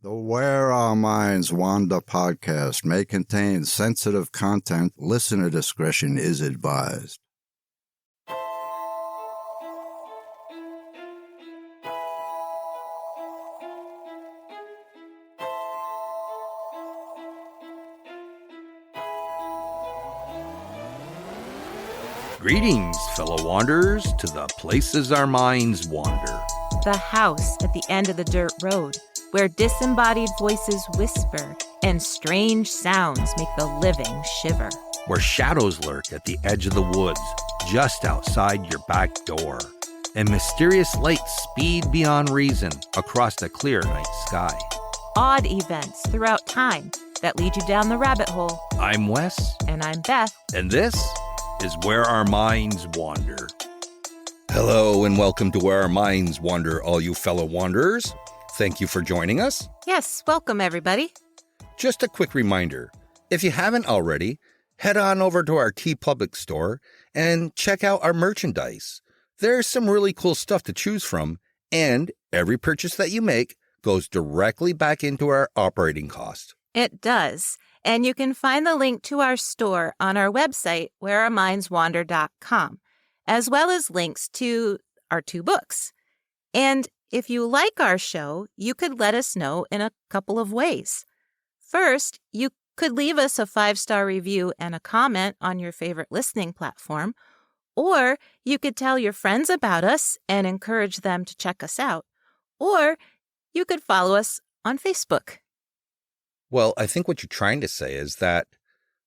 The Where Our Minds Wander podcast may contain sensitive content. Listener discretion is advised. Greetings, fellow wanderers, to the places our minds wander. The house at the end of the dirt road, where disembodied voices whisper and strange sounds make the living shiver. Where shadows lurk at the edge of the woods, just outside your back door. And mysterious lights speed beyond reason across the clear night sky. Odd events throughout time that lead you down the rabbit hole. I'm Wes. And I'm Beth. And this is Where Our Minds Wander. Hello and welcome to Where Our Minds Wander, all you fellow wanderers. Thank you for joining us. Yes, welcome everybody. Just a quick reminder, if you haven't already, head on over to our TeePublic store and check out our merchandise. There's some really cool stuff to choose from, and every purchase that you make goes directly back into our operating cost. It does. And you can find the link to our store on our website, whereourmindswander.com, as well as links to our 2 books. And if you like our show, you could let us know in a couple of ways. First, you could leave us a 5-star review and a comment on your favorite listening platform, or you could tell your friends about us and encourage them to check us out, or you could follow us on Facebook. Well, I think what you're trying to say is that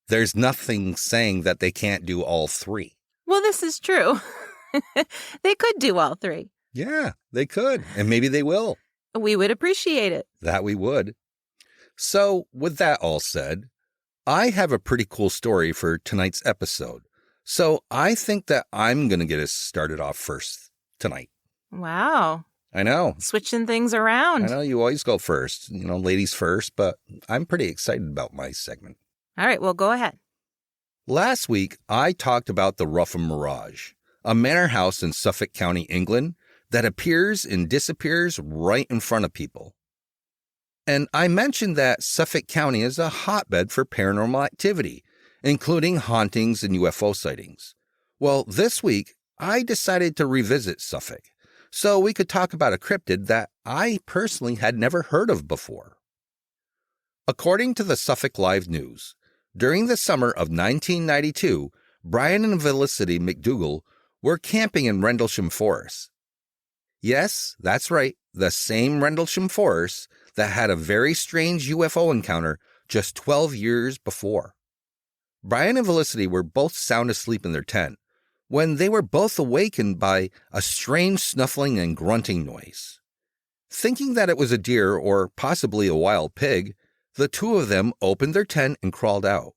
there's nothing saying that they can't do all 3. Well, this is true. They could do all 3. Yeah, they could, and maybe they will. We would appreciate it. That we would. So, with that all said, I have a pretty cool story for tonight's episode. So, I think that I'm going to get us started off first tonight. Wow. I know. Switching things around. I know you always go first, ladies first, but I'm pretty excited about my segment. All right, well, go ahead. Last week, I talked about the Ruffin Mirage, a manor house in Suffolk County, England, that appears and disappears right in front of people. And I mentioned that Suffolk County is a hotbed for paranormal activity, including hauntings and UFO sightings. Well, this week, I decided to revisit Suffolk, so we could talk about a cryptid that I personally had never heard of before. According to the Suffolk Live News, during the summer of 1992, Brian and Felicity McDougall were camping in Rendlesham Forest. Yes, that's right, the same Rendlesham Forest that had a very strange UFO encounter just 12 years before. Brian and Felicity were both sound asleep in their tent when they were both awakened by a strange snuffling and grunting noise. Thinking that it was a deer or possibly a wild pig, the 2 of them opened their tent and crawled out.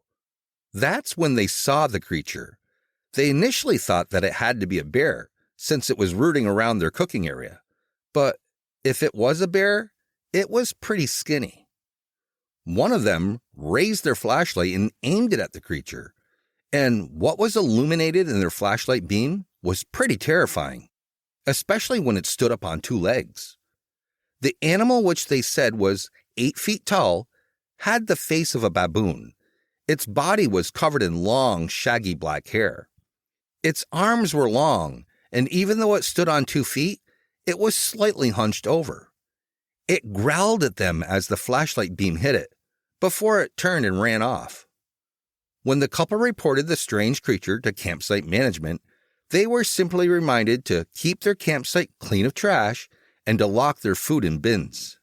That's when they saw the creature. They initially thought that it had to be a bear, since it was rooting around their cooking area. But if it was a bear, it was pretty skinny. One of them raised their flashlight and aimed it at the creature. And what was illuminated in their flashlight beam was pretty terrifying, especially when it stood up on 2 legs. The animal, which they said was 8 feet tall, had the face of a baboon. Its body was covered in long, shaggy black hair. Its arms were long, and even though it stood on 2 feet, it was slightly hunched over. It growled at them as the flashlight beam hit it, before it turned and ran off. When the couple reported the strange creature to campsite management, they were simply reminded to keep their campsite clean of trash and to lock their food in bins.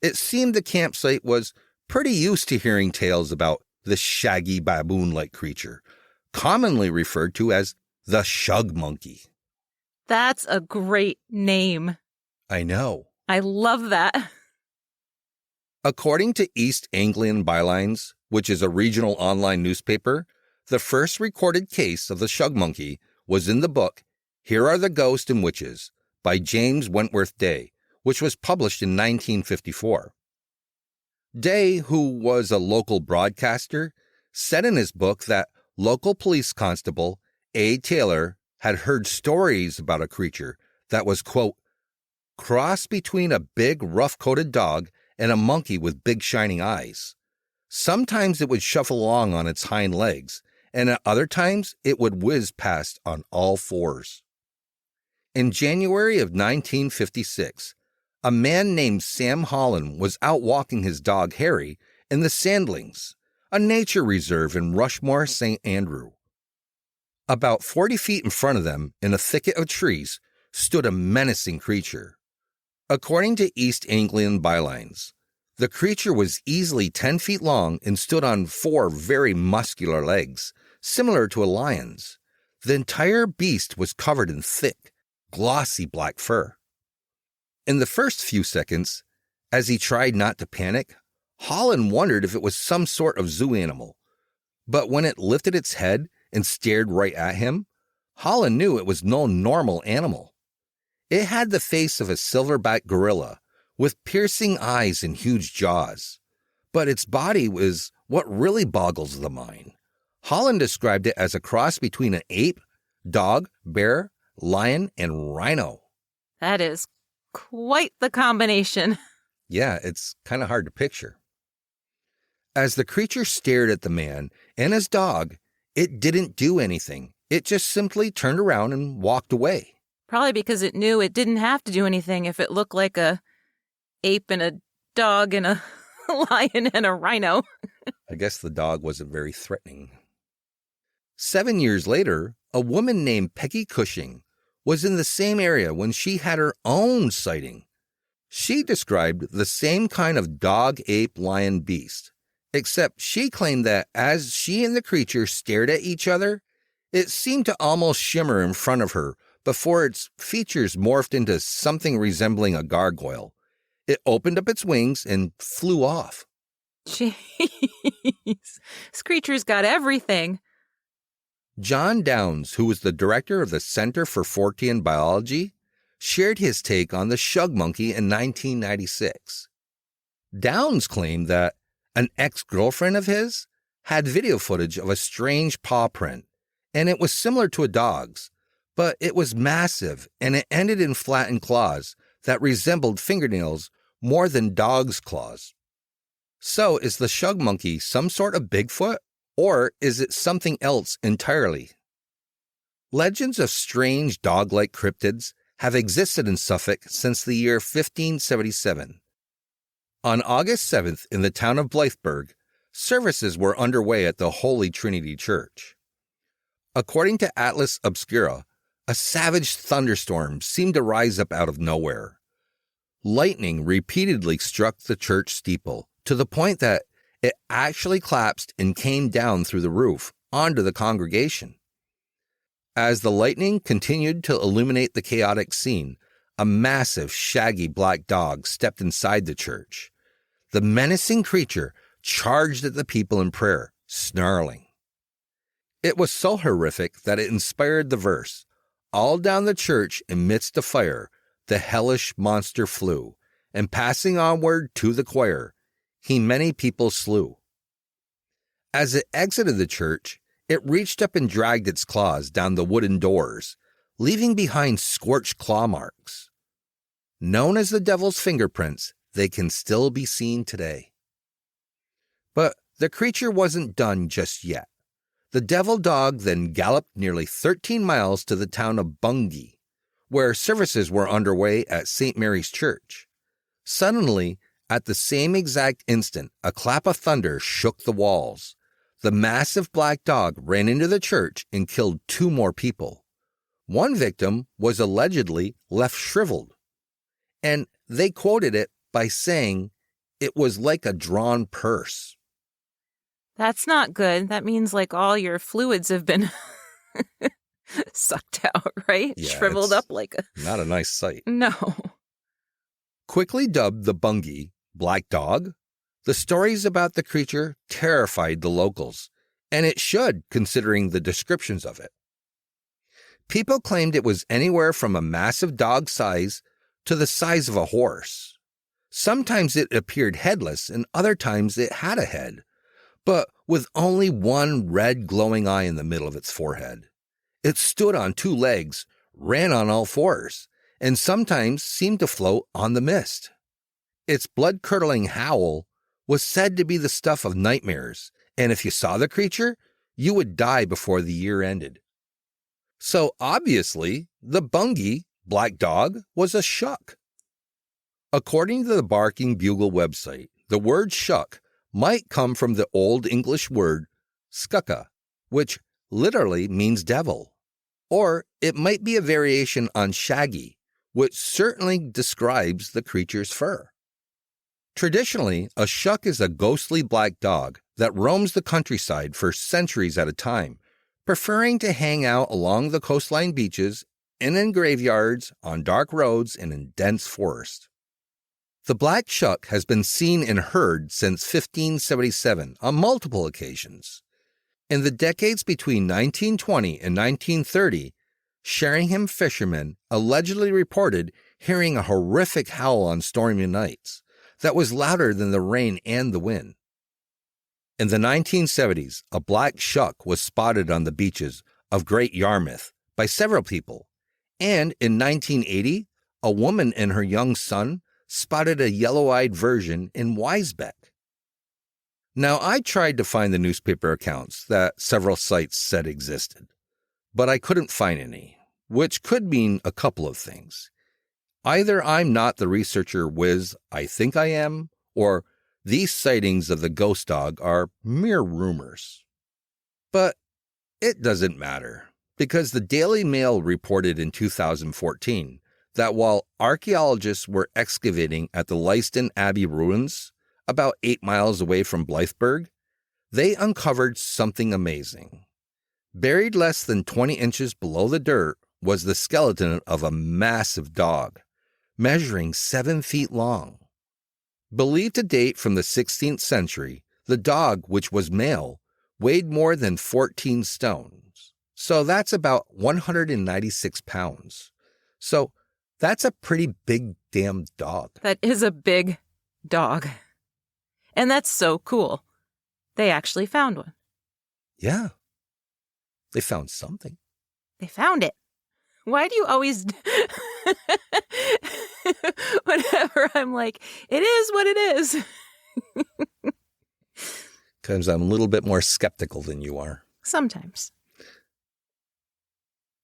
It seemed the campsite was pretty used to hearing tales about this shaggy baboon-like creature, commonly referred to as the Shug monkey. That's a great name. I know. I love that. According to East Anglian Bylines, which is a regional online newspaper, the first recorded case of the Shug monkey was in the book Here Are the Ghosts and Witches by James Wentworth Day, which was published in 1954. Day, who was a local broadcaster, said in his book that local police constable A. Taylor had heard stories about a creature that was, quote, cross between a big rough-coated dog and a monkey with big shining eyes. Sometimes it would shuffle along on its hind legs, and at other times it would whiz past on all fours. In January of 1956, a man named Sam Holland was out walking his dog Harry in the Sandlings, a nature reserve in Rushmore, St. Andrew. About 40 feet in front of them, in a thicket of trees, stood a menacing creature. According to East Anglian bylines, the creature was easily 10 feet long and stood on 4 very muscular legs, similar to a lion's. The entire beast was covered in thick, glossy black fur. In the first few seconds, as he tried not to panic, Holland wondered if it was some sort of zoo animal. But when it lifted its head and stared right at him, Holland knew it was no normal animal. It had the face of a silverback gorilla, with piercing eyes and huge jaws. But its body was what really boggles the mind. Holland described it as a cross between an ape, dog, bear, lion, and rhino. That is quite the combination. Yeah, it's kind of hard to picture. As the creature stared at the man and his dog, it didn't do anything. It just simply turned around and walked away. Probably because it knew it didn't have to do anything if it looked like a ape and a dog and a lion and a rhino. I guess the dog wasn't very threatening. 7 years later, a woman named Peggy Cushing was in the same area when she had her own sighting. She described the same kind of dog, ape, lion beast, except she claimed that as she and the creature stared at each other, it seemed to almost shimmer in front of her before its features morphed into something resembling a gargoyle. It opened up its wings and flew off. Jeez. This creature's got everything. John Downs, who was the director of the Center for Fortean Biology, shared his take on the Shug monkey in 1996. Downs claimed that an ex-girlfriend of his had video footage of a strange paw print, and it was similar to a dog's, but it was massive and it ended in flattened claws that resembled fingernails more than dogs' claws. So is the Shug monkey some sort of Bigfoot, or is it something else entirely? Legends of strange dog-like cryptids have existed in Suffolk since the year 1577. On August 7th, in the town of Blytheburg, services were underway at the Holy Trinity Church. According to Atlas Obscura, a savage thunderstorm seemed to rise up out of nowhere. Lightning repeatedly struck the church steeple to the point that it actually collapsed and came down through the roof onto the congregation. As the lightning continued to illuminate the chaotic scene, a massive, shaggy black dog stepped inside the church. The menacing creature charged at the people in prayer, snarling. It was so horrific that it inspired the verse, "All down the church amidst the fire, the hellish monster flew, and passing onward to the choir, he many people slew." As it exited the church, it reached up and dragged its claws down the wooden doors, leaving behind scorched claw marks. Known as the devil's fingerprints, they can still be seen today. But the creature wasn't done just yet. The devil dog then galloped nearly 13 miles to the town of Bungay, where services were underway at St. Mary's Church. Suddenly, at the same exact instant, a clap of thunder shook the walls. The massive black dog ran into the church and killed 2 more people. One victim was allegedly left shriveled, and they quoted it by saying it was like a drawn purse. That's not good. That means like all your fluids have been sucked out, right? Yeah, shriveled up like a... Not a nice sight. No. Quickly dubbed the Bungay Black Dog, the stories about the creature terrified the locals, and it should, considering the descriptions of it. People claimed it was anywhere from a massive dog size to the size of a horse. Sometimes it appeared headless, and other times it had a head, but with only one red glowing eye in the middle of its forehead. It stood on 2 legs, ran on all 4s, and sometimes seemed to float on the mist. Its blood-curdling howl was said to be the stuff of nightmares, and if you saw the creature, you would die before the year ended. So obviously, the Bungie black dog was a Shuck. According to the Barking Bugle website, the word Shuck might come from the Old English word Scucka, which literally means devil. Or it might be a variation on shaggy, which certainly describes the creature's fur. Traditionally, a Shuck is a ghostly black dog that roams the countryside for centuries at a time, preferring to hang out along the coastline beaches and in graveyards, on dark roads, and in dense forest. The black Shuck has been seen and heard since 1577 on multiple occasions. In the decades between 1920 and 1930, Sheringham fishermen allegedly reported hearing a horrific howl on stormy nights that was louder than the rain and the wind. In the 1970s, a black Shuck was spotted on the beaches of Great Yarmouth by several people, and in 1980, a woman and her young son spotted a yellow-eyed version in Wisebeck. Now, I tried to find the newspaper accounts that several sites said existed, but I couldn't find any, which could mean a couple of things. Either I'm not the researcher whiz I think I am, or these sightings of the ghost dog are mere rumors. But it doesn't matter, because the Daily Mail reported in 2014 that while archaeologists were excavating at the Leiston Abbey ruins, about 8 miles away from Blythburgh, they uncovered something amazing. Buried less than 20 inches below the dirt was the skeleton of a massive dog, measuring 7 feet long. Believed to date from the 16th century, the dog, which was male, weighed more than 14 stones. So that's about 196 pounds. So that's a pretty big damn dog. That is a big dog. And that's so cool. They actually found one. Yeah. They found something. They found it. Why do you always... Whenever I'm like, it is what it is. Because I'm a little bit more skeptical than you are. Sometimes.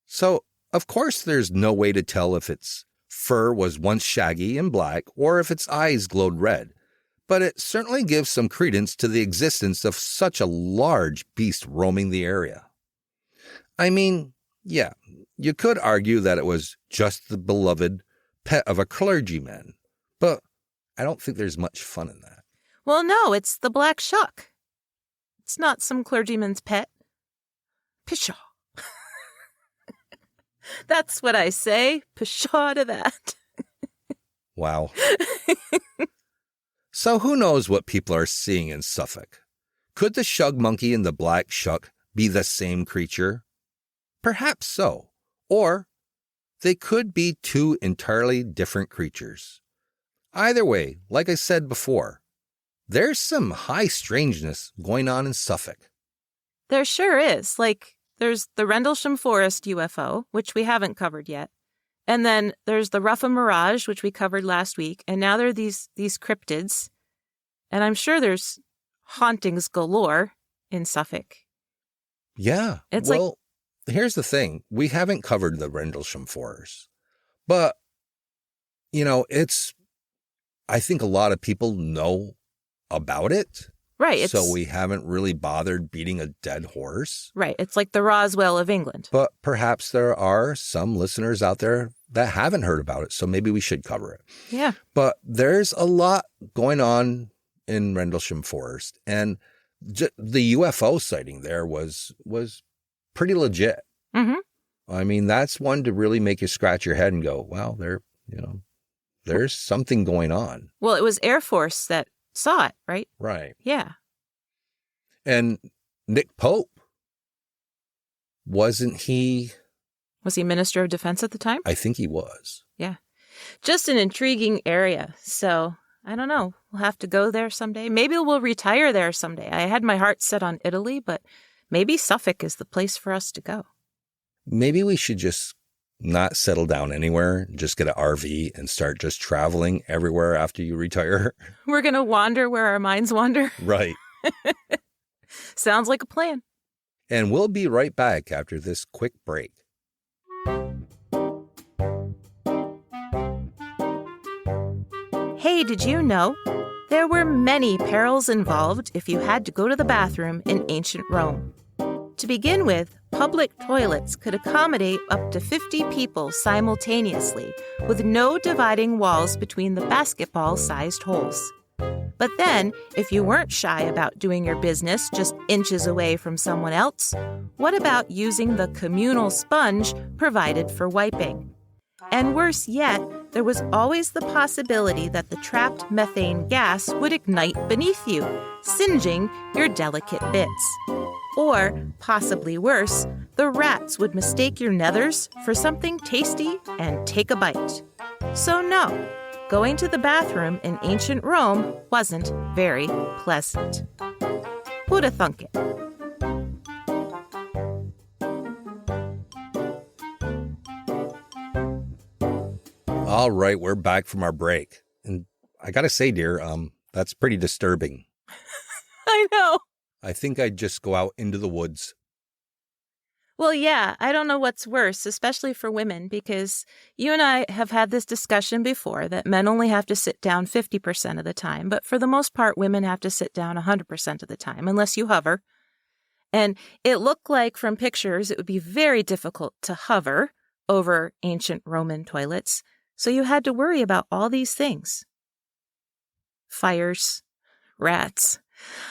So, of course, there's no way to tell if its fur was once shaggy and black or if its eyes glowed red. But it certainly gives some credence to the existence of such a large beast roaming the area. I mean, yeah, you could argue that it was just the beloved pet of a clergyman, but I don't think there's much fun in that. Well, no, it's the black Shuck. It's not some clergyman's pet. Pshaw. That's what I say. Pshaw to that. Wow. So who knows what people are seeing in Suffolk? Could the Shug monkey and the black Shuck be the same creature? Perhaps so. Or they could be two entirely different creatures. Either way, like I said before, there's some high strangeness going on in Suffolk. There sure is. Like, there's the Rendlesham Forest UFO, which we haven't covered yet. And then there's the Ruffin Mirage, which we covered last week. And now there are these cryptids. And I'm sure there's hauntings galore in Suffolk. Yeah. Here's the thing. We haven't covered the Rendlesham Forest. But, I think a lot of people know about it. Right. So we haven't really bothered beating a dead horse. Right. It's like the Roswell of England. But perhaps there are some listeners out there that haven't heard about it. So maybe we should cover it. Yeah. But there's a lot going on in Rendlesham Forest. And the UFO sighting there was pretty legit. Mm-hmm. I mean, that's one to really make you scratch your head and go, well, there's something going on. Well, it was Air Force that saw it, right? Right. Yeah. And Nick Pope, wasn't he? Was he Minister of Defense at the time? I think he was. Yeah. Just an intriguing area. So, I don't know. We'll have to go there someday. Maybe we'll retire there someday. I had my heart set on Italy, but maybe Suffolk is the place for us to go. Maybe we should just Not settle down anywhere, just get an RV and start just traveling everywhere after you retire. We're going to wander where our minds wander. Right. Sounds like a plan. And we'll be right back after this quick break. Hey, did you know? There were many perils involved if you had to go to the bathroom in ancient Rome. To begin with, public toilets could accommodate up to 50 people simultaneously, with no dividing walls between the basketball-sized holes. But then, if you weren't shy about doing your business just inches away from someone else, what about using the communal sponge provided for wiping? And worse yet, there was always the possibility that the trapped methane gas would ignite beneath you, singeing your delicate bits. Or, possibly worse, the rats would mistake your nethers for something tasty and take a bite. So no, going to the bathroom in ancient Rome wasn't very pleasant. Who'da thunk it? All right, we're back from our break. And I gotta say, dear, that's pretty disturbing. I know. I think I'd just go out into the woods. Well, yeah, I don't know what's worse, especially for women, because you and I have had this discussion before that men only have to sit down 50% of the time, but for the most part, women have to sit down 100% of the time, unless you hover. And it looked like from pictures it would be very difficult to hover over ancient Roman toilets, so you had to worry about all these things. Fires, rats.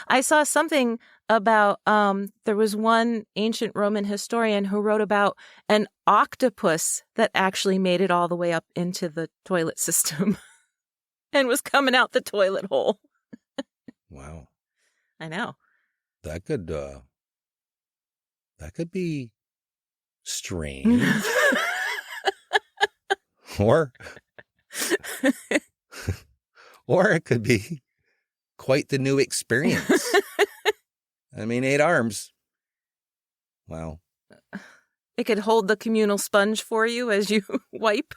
I saw something about, there was one ancient Roman historian who wrote about an octopus that actually made it all the way up into the toilet system and was coming out the toilet hole. Wow. I know. That could be strange. or it could be quite the new experience. I mean, 8 arms. Wow. It could hold the communal sponge for you as you wipe.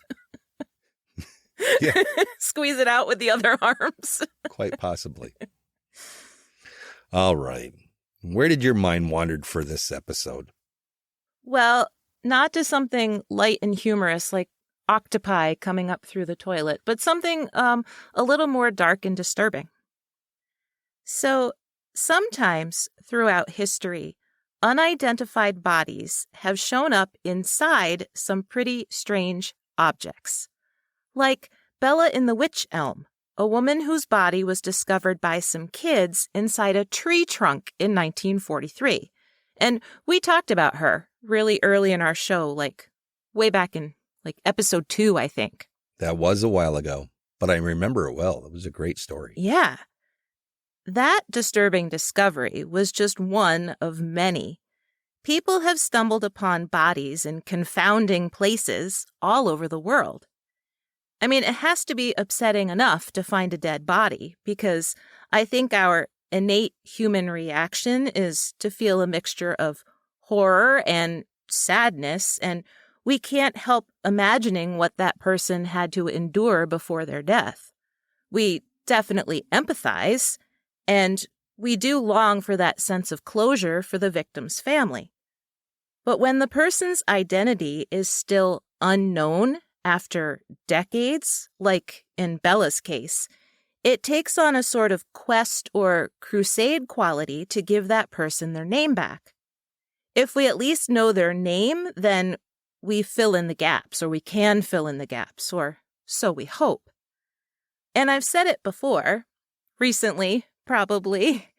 Yeah. Squeeze it out with the other arms. Quite possibly. All right. Where did your mind wander for this episode? Well, not to something light and humorous like octopi coming up through the toilet, but something a little more dark and disturbing. So, sometimes throughout history, unidentified bodies have shown up inside some pretty strange objects. Like Bella in the Witch Elm, a woman whose body was discovered by some kids inside a tree trunk in 1943. And we talked about her really early in our show, like way back in episode 2, I think. That was a while ago, but I remember it well. It was a great story. Yeah. That disturbing discovery was just one of many. People have stumbled upon bodies in confounding places all over the world. I mean, it has to be upsetting enough to find a dead body, because I think our innate human reaction is to feel a mixture of horror and sadness, and we can't help imagining what that person had to endure before their death. We definitely empathize, and we do long for that sense of closure for the victim's family. But when the person's identity is still unknown after decades, like in Bella's case, it takes on a sort of quest or crusade quality to give that person their name back. If we at least know their name, then we fill in the gaps, or we can fill in the gaps, or so we hope. And I've said it before, recently, probably,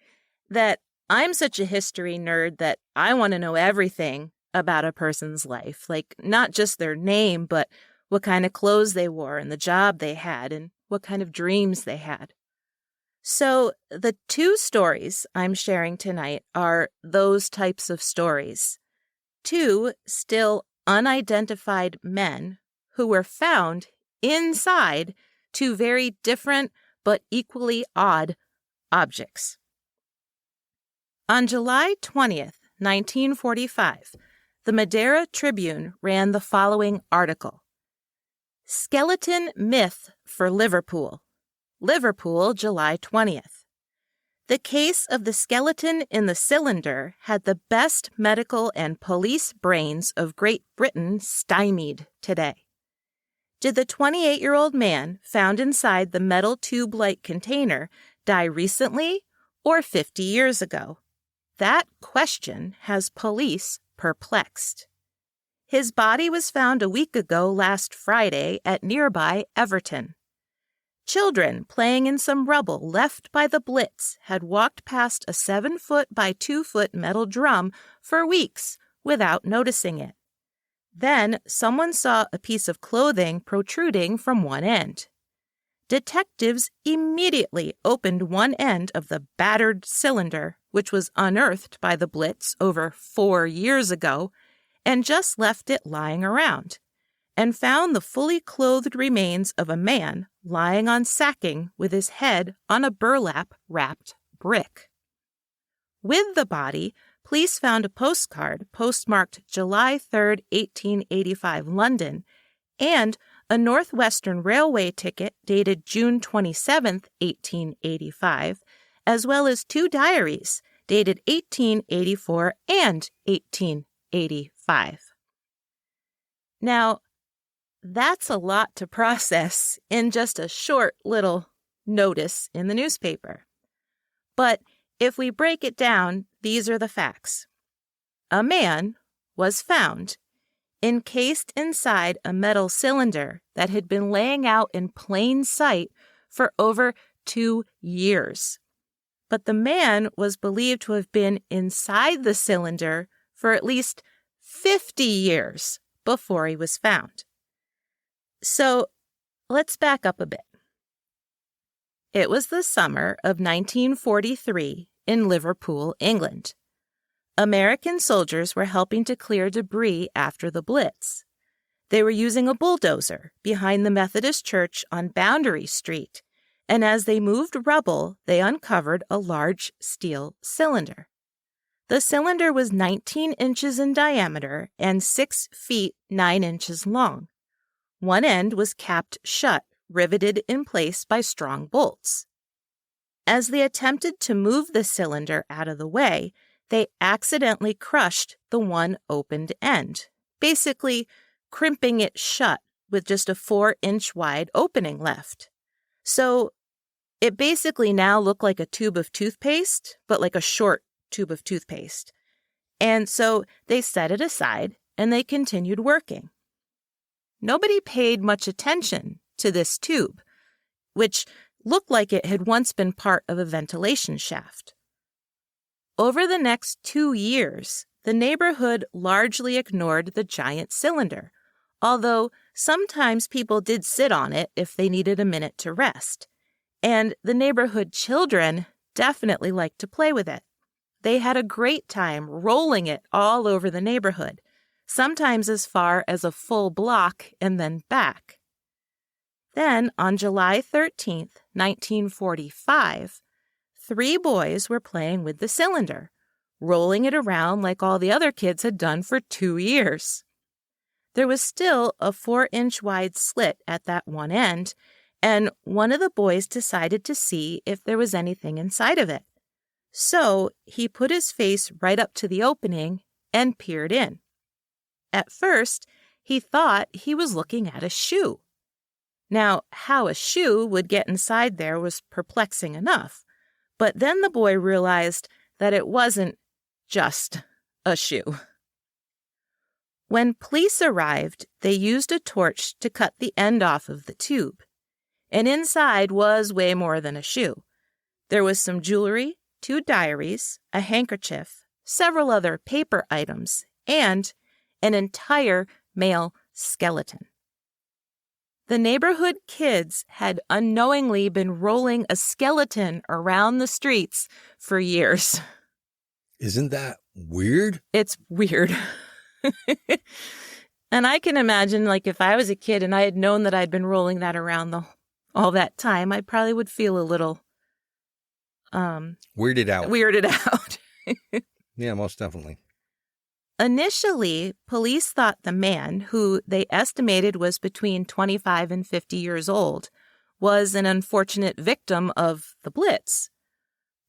that I'm such a history nerd that I want to know everything about a person's life, like not just their name, but what kind of clothes they wore and the job they had and what kind of dreams they had. So the 2 stories I'm sharing tonight are those types of stories. 2 still unidentified men who were found inside 2 very different but equally odd objects. On July 20th, 1945, the Madera Tribune ran the following article. Skeleton myth for Liverpool. Liverpool, July 20th. The case of the skeleton in the cylinder had the best medical and police brains of Great Britain stymied today. Did the 28-year-old man found inside the metal tube-like container die recently or 50 years ago? That question has police perplexed. His body was found a week ago last Friday at nearby Everton. Children playing in some rubble left by the Blitz had walked past a 7-foot by 2-foot metal drum for weeks without noticing it. Then someone saw a piece of clothing protruding from one end. Detectives immediately opened one end of the battered cylinder, which was unearthed by the Blitz over 4 years ago, and just left it lying around, and found the fully clothed remains of a man lying on sacking with his head on a burlap-wrapped brick. With the body, police found a postcard postmarked July 3, 1885, London, and a Northwestern Railway ticket dated June 27, 1885, as well as 2 diaries dated 1884 and 1885. Now, that's a lot to process in just a short little notice in the newspaper. But if we break it down, these are the facts. A man was found encased inside a metal cylinder that had been laying out in plain sight for over 2 years. But the man was believed to have been inside the cylinder for at least 50 years before he was found. So let's back up a bit. It was the summer of 1943 in Liverpool, England. American soldiers were helping to clear debris after the Blitz. They were using a bulldozer behind the Methodist Church on Boundary Street, and as they moved rubble, they uncovered a large steel cylinder. The cylinder was 19 inches in diameter and 6 feet 9 inches long. One end was capped shut, riveted in place by strong bolts. As they attempted to move the cylinder out of the way, they accidentally crushed the one opened end, basically crimping it shut with just a 4-inch wide opening left. So it basically now looked like a tube of toothpaste, but like a short tube of toothpaste. And so they set it aside and they continued working. Nobody paid much attention to this tube, which looked like it had once been part of a ventilation shaft. Over the next 2 years, the neighborhood largely ignored the giant cylinder, although sometimes people did sit on it if they needed a minute to rest. And the neighborhood children definitely liked to play with it. They had a great time rolling it all over the neighborhood, sometimes as far as a full block and then back. Then, on July 13th, 1945, 3 boys were playing with the cylinder, rolling it around like all the other kids had done for 2 years. There was still a 4-inch wide slit at that one end, and one of the boys decided to see if there was anything inside of it. So he put his face right up to the opening and peered in. At first, he thought he was looking at a shoe. Now, how a shoe would get inside there was perplexing enough, but then the boy realized that it wasn't just a shoe. When police arrived, they used a torch to cut the end off of the tube, and inside was way more than a shoe. There was some jewelry, 2 diaries, a handkerchief, several other paper items, and an entire male skeleton. The neighborhood kids had unknowingly been rolling a skeleton around the streets for years. Isn't that weird? It's weird. And I can imagine, like, if I was a kid and I had known that I'd been rolling that around all that time, I probably would feel a little weirded out. Weirded out. Yeah, most definitely. Initially, police thought the man, who they estimated was between 25 and 50 years old, was an unfortunate victim of the Blitz.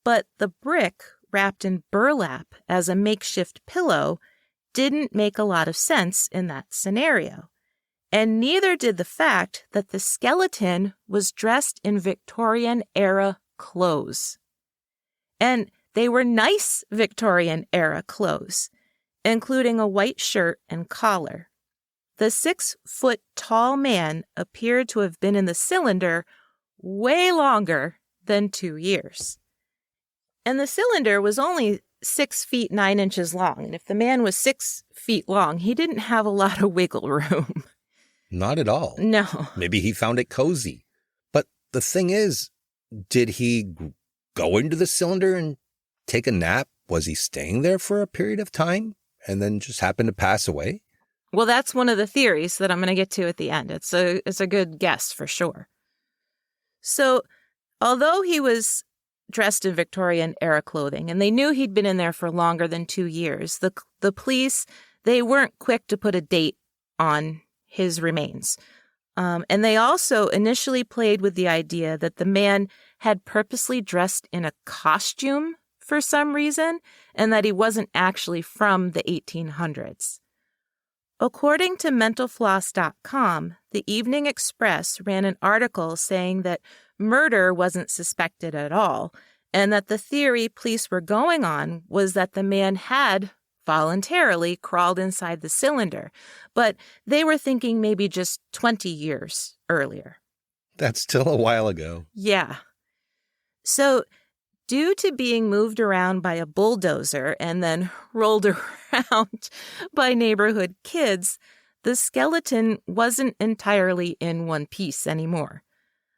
But the brick, wrapped in burlap as a makeshift pillow, didn't make a lot of sense in that scenario. And neither did the fact that the skeleton was dressed in Victorian-era clothes. And they were nice Victorian-era clothes, including a white shirt and collar. The 6-foot-tall man appeared to have been in the cylinder way longer than 2 years. And the cylinder was only 6 feet 9 inches long. And if the man was 6 feet long, he didn't have a lot of wiggle room. Not at all. No. Maybe he found it cozy. But the thing is, did he go into the cylinder and take a nap? Was he staying there for a period of time and then just happened to pass away? Well, that's one of the theories that I'm going to get to at the end. It's a good guess for sure. So, although he was dressed in Victorian-era clothing, and they knew he'd been in there for longer than 2 years, the police, they weren't quick to put a date on his remains. And they also initially played with the idea that the man had purposely dressed in a costume for some reason, and that he wasn't actually from the 1800s. According to MentalFloss.com, the Evening Express ran an article saying that murder wasn't suspected at all, and that the theory police were going on was that the man had voluntarily crawled inside the cylinder, but they were thinking maybe just 20 years earlier. That's still a while ago. Yeah. So, due to being moved around by a bulldozer and then rolled around by neighborhood kids, the skeleton wasn't entirely in one piece anymore.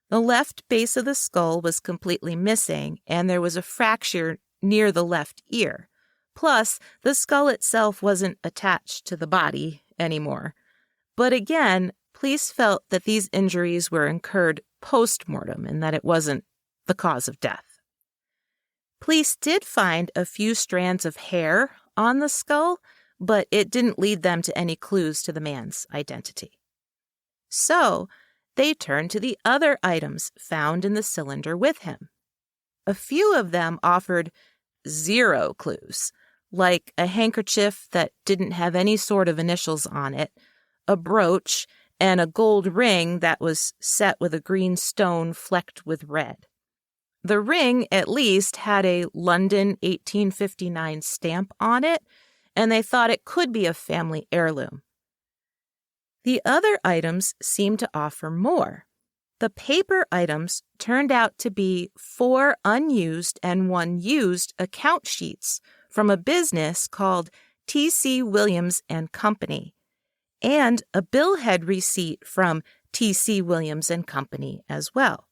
The left base of the skull was completely missing, and there was a fracture near the left ear. Plus, the skull itself wasn't attached to the body anymore. But again, police felt that these injuries were incurred post-mortem and that it wasn't the cause of death. Police did find a few strands of hair on the skull, but it didn't lead them to any clues to the man's identity. So, they turned to the other items found in the cylinder with him. A few of them offered 0 clues, like a handkerchief that didn't have any sort of initials on it, a brooch, and a gold ring that was set with a green stone flecked with red. The ring, at least, had a London 1859 stamp on it, and they thought it could be a family heirloom. The other items seemed to offer more. The paper items turned out to be 4 unused and 1 used account sheets from a business called T.C. Williams & Company, and a billhead receipt from T.C. Williams & Company as well.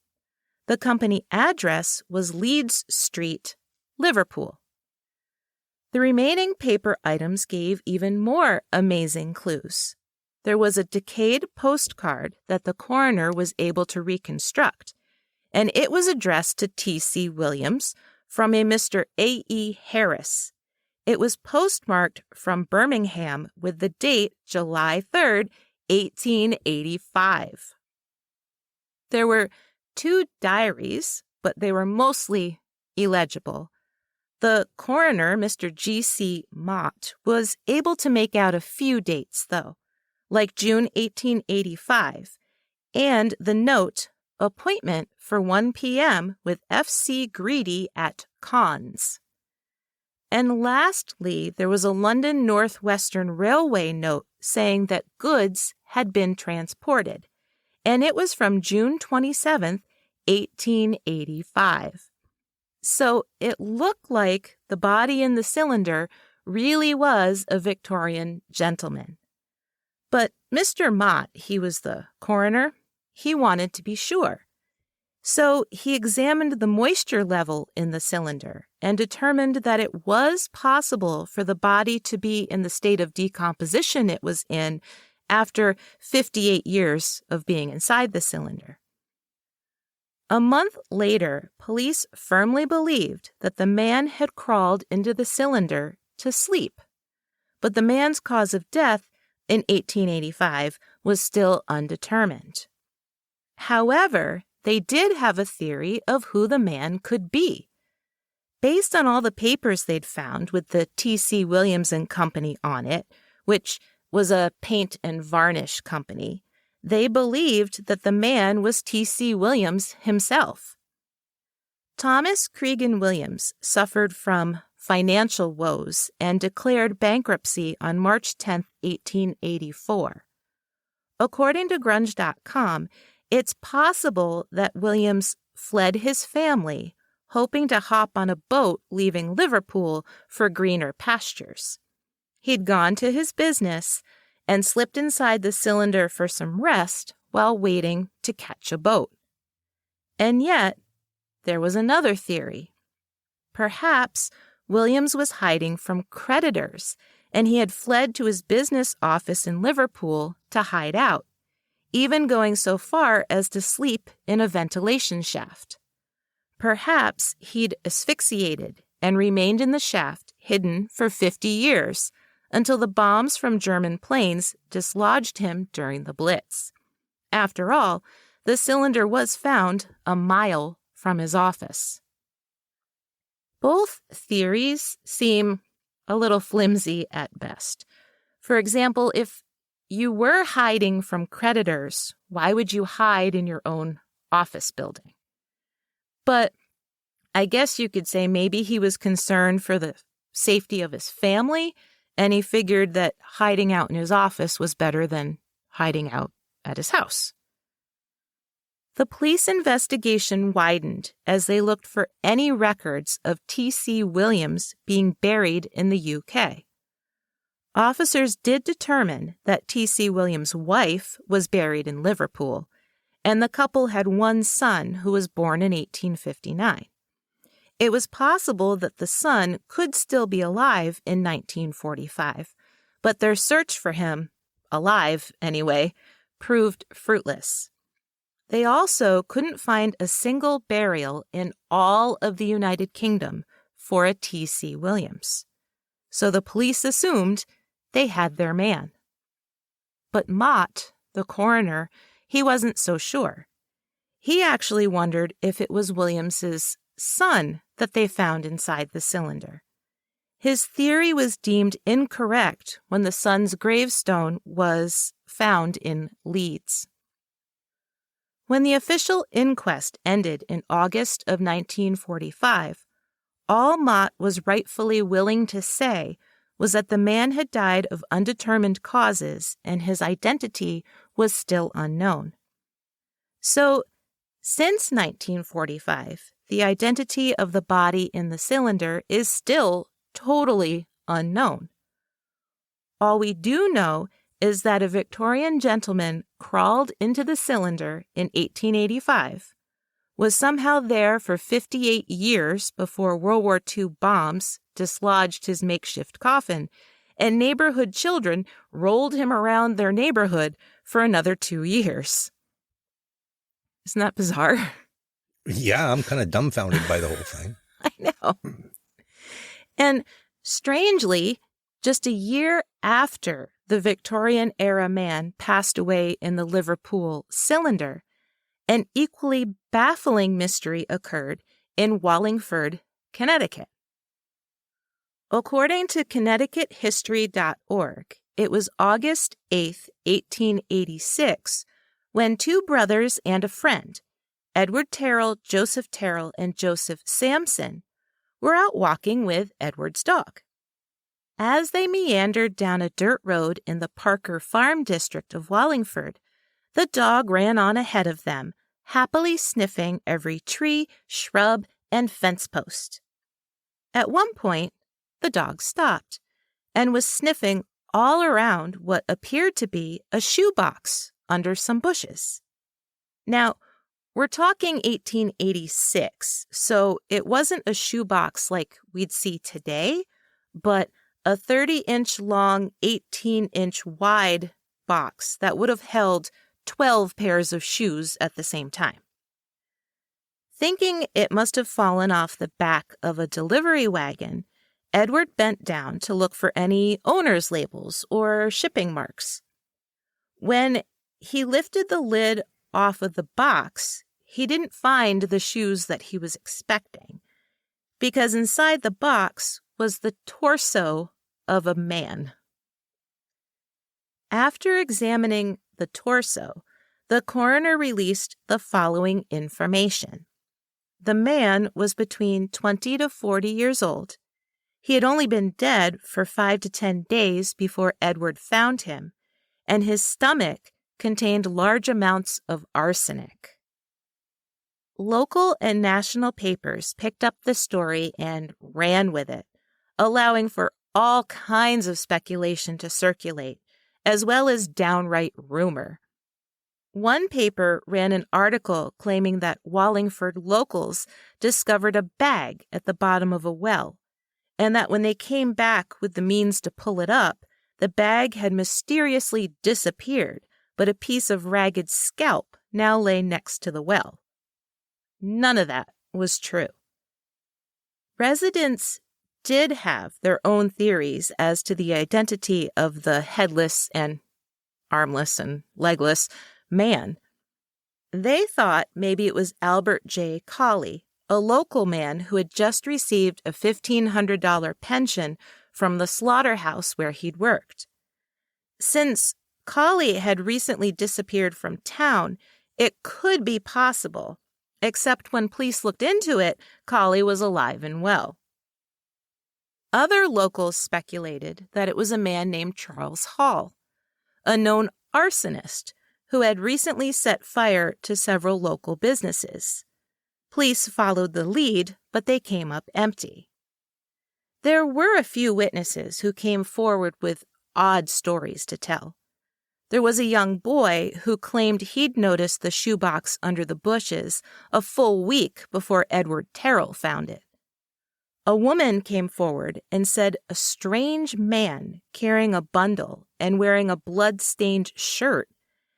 The company address was Leeds Street, Liverpool. The remaining paper items gave even more amazing clues. There was a decayed postcard that the coroner was able to reconstruct, and it was addressed to T.C. Williams from a Mr. A.E. Harris. It was postmarked from Birmingham with the date July 3rd, 1885. There were 2 diaries, but they were mostly illegible. The coroner, Mr. G.C. Mott, was able to make out a few dates, though, like June 1885, and the note, appointment for 1 p.m. with F.C. Greedy at Cons. And lastly, there was a London North Western Railway note saying that goods had been transported, and it was from June 27th, 1885. So it looked like the body in the cylinder really was a Victorian gentleman. But Mr. Mott, he was the coroner, he wanted to be sure. So he examined the moisture level in the cylinder and determined that it was possible for the body to be in the state of decomposition it was in after 58 years of being inside the cylinder. A month later, police firmly believed that the man had crawled into the cylinder to sleep. but the man's cause of death in 1885 was still undetermined. However, they did have a theory of who the man could be. Based on all the papers they'd found with the T.C. Williams and Company on it, which was a paint and varnish company, they believed that the man was T.C. Williams himself. Thomas Cregan Williams suffered from financial woes and declared bankruptcy on March 10, 1884. According to Grunge.com, it's possible that Williams fled his family, hoping to hop on a boat leaving Liverpool for greener pastures. He'd gone to his business and slipped inside the cylinder for some rest while waiting to catch a boat. And yet, there was another theory. Perhaps Williams was hiding from creditors, and he had fled to his business office in Liverpool to hide out, even going so far as to sleep in a ventilation shaft. Perhaps he'd asphyxiated and remained in the shaft, hidden for 50 years, until the bombs from German planes dislodged him during the Blitz. After all, the cylinder was found a mile from his office. Both theories seem a little flimsy at best. For example, if you were hiding from creditors, why would you hide in your own office building? But I guess you could say maybe he was concerned for the safety of his family, and he figured that hiding out in his office was better than hiding out at his house. The police investigation widened as they looked for any records of T.C. Williams being buried in the UK. Officers did determine that T.C. Williams' wife was buried in Liverpool, and the couple had one son who was born in 1859. It was possible that the son could still be alive in 1945, but their search for him, alive anyway, proved fruitless. They also couldn't find a single burial in all of the United Kingdom for a T.C. Williams. So the police assumed they had their man. But Mott, the coroner, he wasn't so sure. He actually wondered if it was Williams's son that they found inside the cylinder. His theory was deemed incorrect when the son's gravestone was found in Leeds. When the official inquest ended in August of 1945, all Mott was rightfully willing to say was that the man had died of undetermined causes and his identity was still unknown. So, since 1945, the identity of the body in the cylinder is still totally unknown. All we do know is that a Victorian gentleman crawled into the cylinder in 1885, was somehow there for 58 years before World War II bombs dislodged his makeshift coffin, and neighborhood children rolled him around their neighborhood for another 2 years. Isn't that bizarre? Yeah, I'm kind of dumbfounded by the whole thing. I know. And strangely, just a year after the Victorian-era man passed away in the Liverpool cylinder, an equally baffling mystery occurred in Wallingford, Connecticut. According to ConnecticutHistory.org, it was August 8, 1886, when two brothers and a friend, Edward Terrell, Joseph Terrell, and Joseph Sampson, were out walking with Edward's dog. As they meandered down a dirt road in the Parker Farm district of Wallingford, the dog ran on ahead of them, happily sniffing every tree, shrub, and fence post. At one point, the dog stopped and was sniffing all around what appeared to be a shoebox under some bushes. Now, we're talking 1886, so it wasn't a shoebox like we'd see today, but a 30-inch long, 18-inch wide box that would have held 12 pairs of shoes at the same time. Thinking it must have fallen off the back of a delivery wagon, Edward bent down to look for any owner's labels or shipping marks. When he lifted the lid off of the box, he didn't find the shoes that he was expecting, because inside the box was the torso of a man. After examining the torso, the coroner released the following information. The man was between 20 to 40 years old. He had only been dead for 5 to 10 days before Edward found him, and his stomach contained large amounts of arsenic. Local and national papers picked up the story and ran with it, allowing for all kinds of speculation to circulate, as well as downright rumor. One paper ran an article claiming that Wallingford locals discovered a bag at the bottom of a well, and that when they came back with the means to pull it up, the bag had mysteriously disappeared, but a piece of ragged scalp now lay next to the well. None of that was true. Residents did have their own theories as to the identity of the headless and armless and legless man. They thought maybe it was Albert J. Colley, a local man who had just received a $1,500 pension from the slaughterhouse where he'd worked. Since Colley had recently disappeared from town, it could be possible, except when police looked into it, Colley was alive and well. Other locals speculated that it was a man named Charles Hall, a known arsonist who had recently set fire to several local businesses. Police followed the lead, but they came up empty. There were a few witnesses who came forward with odd stories to tell. There was a young boy who claimed he'd noticed the shoebox under the bushes a full week before Edward Terrell found it. A woman came forward and said a strange man carrying a bundle and wearing a blood-stained shirt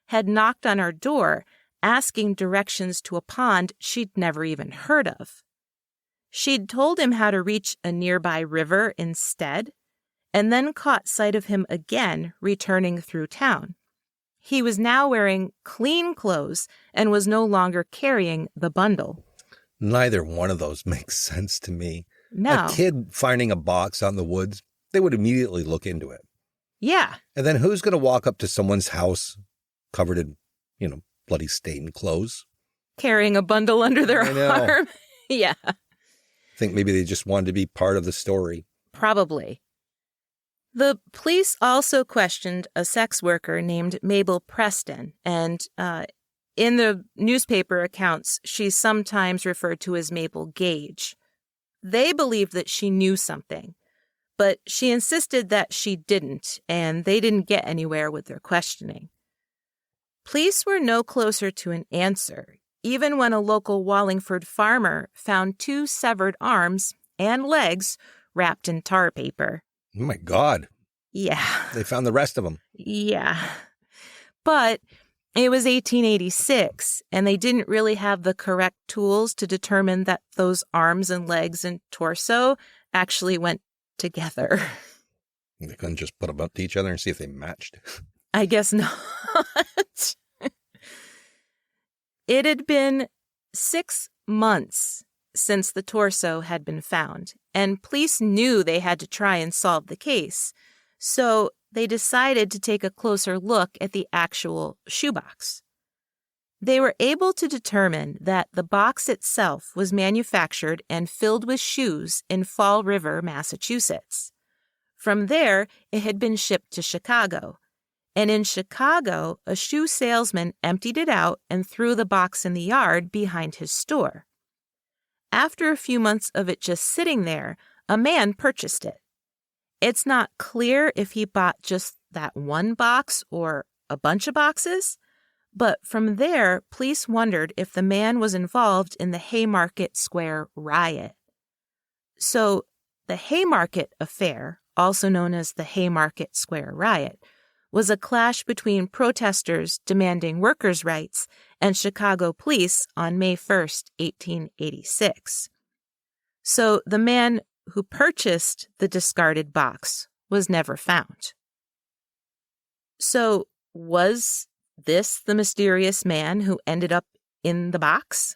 had knocked on her door asking directions to a pond she'd never even heard of. She'd told him how to reach a nearby river instead, and then caught sight of him again returning through town. He was now wearing clean clothes and was no longer carrying the bundle. Neither one of those makes sense to me. No. A kid finding a box out in the woods, they would immediately look into it. Yeah. And then who's going to walk up to someone's house covered in, bloody stained clothes? Carrying a bundle under their arm. Yeah. I think maybe they just wanted to be part of the story. Probably. The police also questioned a sex worker named Mabel Preston, and in the newspaper accounts, she's sometimes referred to as Mabel Gage. They believed that she knew something, but she insisted that she didn't, and they didn't get anywhere with their questioning. Police were no closer to an answer, even when a local Wallingford farmer found 2 severed arms and legs wrapped in tar paper. Oh, my God. Yeah. They found the rest of them. Yeah. But it was 1886, and they didn't really have the correct tools to determine that those arms and legs and torso actually went together. They couldn't just put them up to each other and see if they matched. I guess not. It had been 6 months since the torso had been found, and police knew they had to try and solve the case. So they decided to take a closer look at the actual shoebox. They were able to determine that the box itself was manufactured and filled with shoes in Fall River, Massachusetts. From there, it had been shipped to Chicago. And in Chicago, a shoe salesman emptied it out and threw the box in the yard behind his store. After a few months of it just sitting there, a man purchased it. It's not clear if he bought just that one box or a bunch of boxes, but from there, police wondered if the man was involved in the Haymarket Square riot. So, the Haymarket Affair, also known as the Haymarket Square Riot, was a clash between protesters demanding workers' rights and Chicago police on May 1st, 1886. So the man who purchased the discarded box was never found. So, was this the mysterious man who ended up in the box?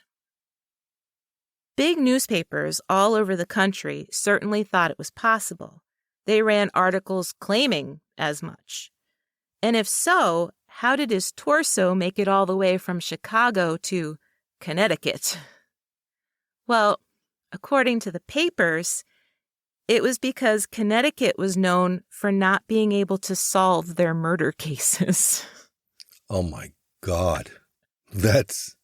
Big newspapers all over the country certainly thought it was possible. They ran articles claiming as much. And if so, how did his torso make it all the way from Chicago to Connecticut? Well, according to the papers, it was because Connecticut was known for not being able to solve their murder cases. Oh, my God. That's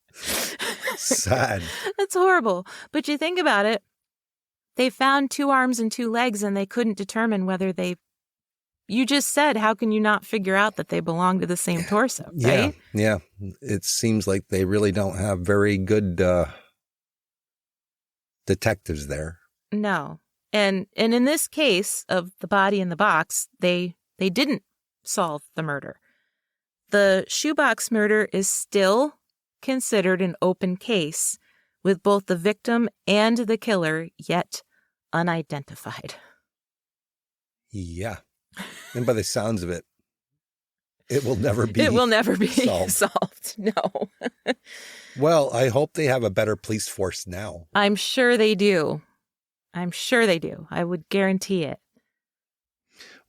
sad. That's horrible. But you think about it, they found 2 arms and 2 legs, and they couldn't determine whether they... You just said, how can you not figure out that they belong to the same torso, right? Yeah. It seems like they really don't have very good detectives there. No. And in this case of the body in the box, they didn't solve the murder. The shoebox murder is still considered an open case, with both the victim and the killer yet unidentified. Yeah. And by the sounds of it, it will never be solved. No. Well, I hope they have a better police force now. I'm sure they do. I would guarantee it.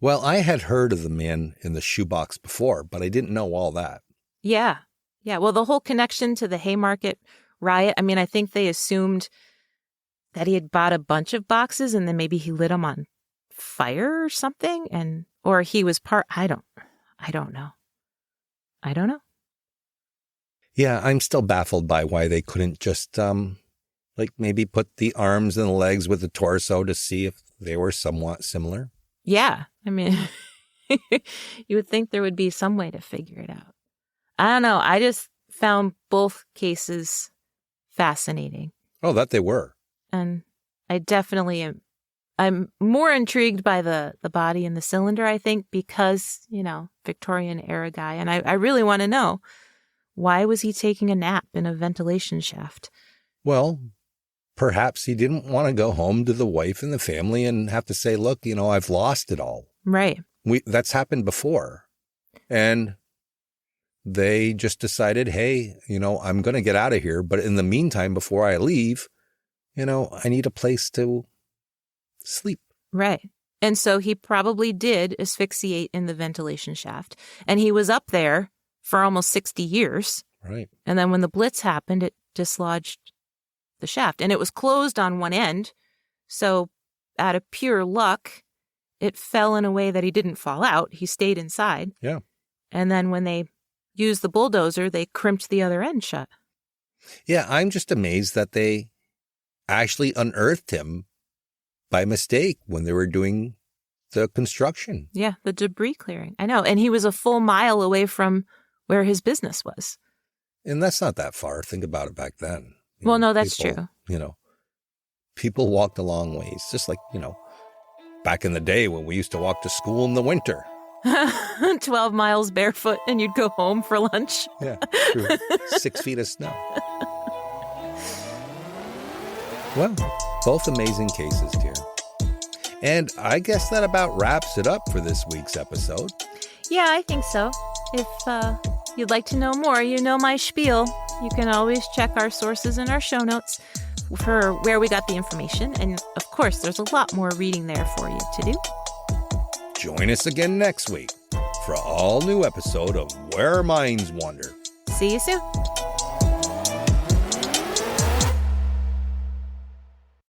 Well, I had heard of the man in the shoebox before, but I didn't know all that. Yeah. Well, the whole connection to the Haymarket riot, I mean, I think they assumed that he had bought a bunch of boxes and then maybe he lit them on fire or something, or he was I don't know. Yeah, I'm still baffled by why they couldn't just maybe put the arms and the legs with the torso to see if they were somewhat similar. Yeah, I mean, you would think there would be some way to figure it out. I don't know. I just found both cases fascinating. Oh, that they were. And I definitely am. I'm more intrigued by the body in the cylinder, I think, because, Victorian era guy. And I really want to know, why was he taking a nap in a ventilation shaft? Well, perhaps he didn't want to go home to the wife and the family and have to say, look, I've lost it all. Right. That's happened before. And they just decided, hey, I'm going to get out of here. But in the meantime, before I leave, I need a place to sleep. Right. And so he probably did asphyxiate in the ventilation shaft. And he was up there for almost 60 years. Right. And then when the blitz happened, it dislodged the shaft. And it was closed on one end. So out of pure luck, it fell in a way that he didn't fall out. He stayed inside. Yeah. And then when they used the bulldozer, they crimped the other end shut. Yeah, I'm just amazed that they actually unearthed him by mistake when they were doing the construction. Yeah, the debris clearing. I know. And he was a full mile away from where his business was. And that's not that far. Think about it back then. No, that's true. People walked a long ways, just like, back in the day when we used to walk to school in the winter. 12 miles barefoot and you'd go home for lunch. Yeah, true. 6 feet of snow. Well, both amazing cases, dear. And I guess that about wraps it up for this week's episode. Yeah, I think so. If you'd like to know more, my spiel. You can always check our sources in our show notes for where we got the information. And of course, there's a lot more reading there for you to do. Join us again next week for an all-new episode of Where Minds Wander. See you soon.